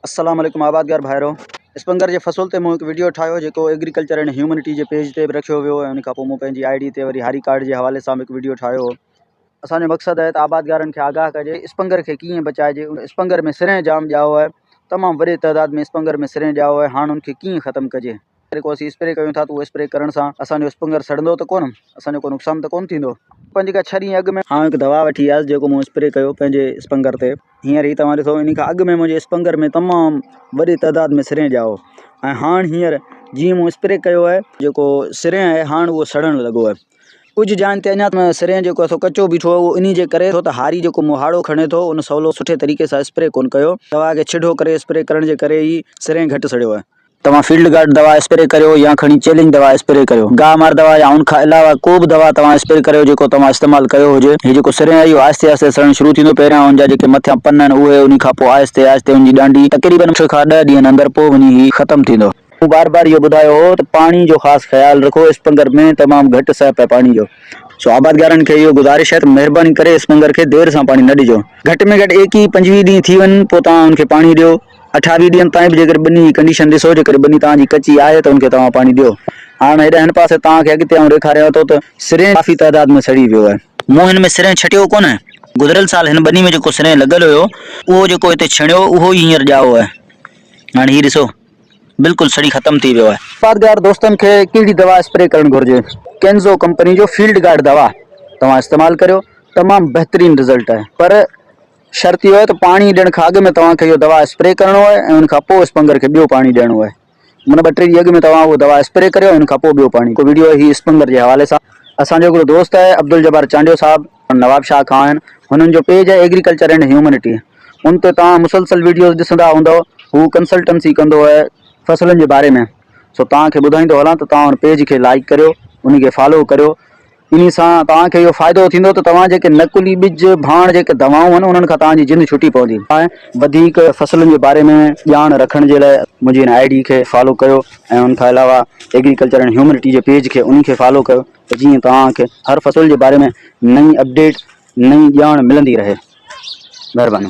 अस्सलाम वालेकुम आबादगार भाइरो। स्पंगर जे फसल ते मूं हिकु वीडियो ठाहियो जेको agriculture and humanity J page ते बि रखियो वियो ऐं उन खां पोइ मूं पंहिंजी ID ते वरी हारी कार्ड जे हवाले सां हिकु वीडियो ठाहियो। असांजो मक़सदु आहे त आबादगारनि खे आगाह कजे स्पंगर खे कीअं बचाइजे। स्पंगर में सिरें जाम ॼाओ आहे, तमामु वॾे तइदाद में स्पंगर में सिरें ॼाओ आहे। हाणे उनखे कीअं ख़तमु कजे। जेको असीं स्प्रे कयूं था त उहो स्प्रे करण सां असांजो स्पंगर सड़ंदो त कोन, असांजो को नुक़सानु त कोन थींदो। पंज खां 6 ॾींहं अॻु में हाणे हिकु दवा वठी आयसि जेको मूं स्प्रे कयो पंहिंजे स्पंगर ते। हींअर ई तव्हां ॾिसो, इन खां अॻु में मुंहिंजे स्पंगर में तमामु वॾे तइदाद में सिरें ॼाओ ऐं हाणे हींअर जीअं मूं स्प्रे कयो आहे जेको सिरें आहे हाणे उहो सड़णु लॻो आहे। कुझु जान ते अञा सिरें जेको आहे कचो बीठो आहे, उहो इन जे करे थो त हारी जेको मुहाड़ो खणे थो उन सवलो सुठे तरीक़े सां स्प्रे कोन कयो। दवा खे छिॾो करे स्प्रे करण जे करे ई सिरें घटि सड़ियो आहे। तव्हां फील्ड गार्ड दवा स्प्रे करियो या खणी चैलेंज दवा स्प्रे करियो, गाह मार दवा या उनखां अलावा को बि दवा तव्हां स्प्रे करियो जेको तव्हां इस्तेमालु कयो हुजे। हीअ जेको सिरें आहे इहो आहिस्ते आहिस्ते सड़णु शुरू थींदो। पहिरियां उनजा जेके मथियां पन आहिनि उहे, उन खां पोइ आहिस्ते आहिस्ते उनजी डांडी तक़रीबन 6 खां 10 ॾींहंनि अंदरि पोइ वञी ही ख़तमु थींदो। बार बार इहो ॿुधायो हो त पाणी जो ख़ासि ख़्यालु रखो। स्पंगर में तमामु घटि सैप आहे पाणी जो। सो आबादगारनि खे इहो गुज़ारिश आहे त महिरबानी करे स्पंगर खे देरि सां पाणी न ॾिजो। घटि में घटि 21-25 ॾींहं थी वञनि पोइ तव्हां उनखे पाणी ॾियो। 28 ॾींहंनि ताईं बि जेकर ॿनी जी कंडीशन ॾिसो, जेकर ॿनी तव्हांजी कची आहे त उनखे तव्हां पाणी ॾियो। हाणे हेॾे हिन पासे तव्हांखे अॻिते आउं ॾेखारियां थो त सिरें काफ़ी तइदाद में सड़ी वियो आहे। मूं हिन में सिरें छटियो कोन आहे। गुज़िरियल साल हिन ॿनी में जेको सिरें लॻल हुयो उहो जेको हिते छणियो उहो ई हींअर ॼाओ आहे। हाणे हीउ ॾिसो बिल्कुलु सड़ी ख़तमु थी वियो आहे। आबादगार दोस्तनि खे कहिड़ी दवा स्प्रे करणु घुरिजे? केंज़ो कंपनी जो फील्ड गार्ड दवा तव्हां इस्तेमालु करियो, तमामु बहितरीनु रिज़ल्ट आहे। पर शर्त इहो आहे त पाणी ॾियण खां अॻु में तव्हांखे इहो दवा स्प्रे करिणो आहे ऐं उनखां पोइ स्पंगर खे ॿियो पाणी ॾियणो आहे। माना 2-3 ॾींहं अॻु में तव्हां उहो दवा स्प्रे करियो, उनखां पोइ ॿियो पाणी। को वीडियो ही स्पंगर जे हवाले सां। असांजो हिकिड़ो दोस्त आहे अब्दुल जब्बार चांडियो साहब, नवाब शाह खां आहिनि। हुननि जो पेज आहे एग्रीकल्चर एंड ह्यूमनिटी। उन ते तव्हां मुसलसल वीडियोज़ ॾिसंदा हूंदव। हू कंसल्टेंसी कंदो आहे फसलनि जे बारे में। सो तव्हांखे ॿुधाईंदो हलां त तव्हां हुन पेज खे लाइक करियो, उनखे फॉलो करियो। इन सां तव्हांखे इहो फ़ाइदो थींदो त तव्हां जेके नकुली ॿिज भाण जेके दवाऊं आहिनि उन्हनि खां तव्हांजी जिंद छुटी पवंदी। ऐं वधीक फसलनि जे बारे में ॼाण रखण जे लाइ मुंहिंजी हिन ID खे फॉलो कयो ऐं उनखां अलावा agriculture and humanity J page खे उनखे फॉलो कयो त जीअं तव्हांखे हर फसल जे बारे में नई अपडेट, नई ॼाण मिलंदी रहे। महिरबानी।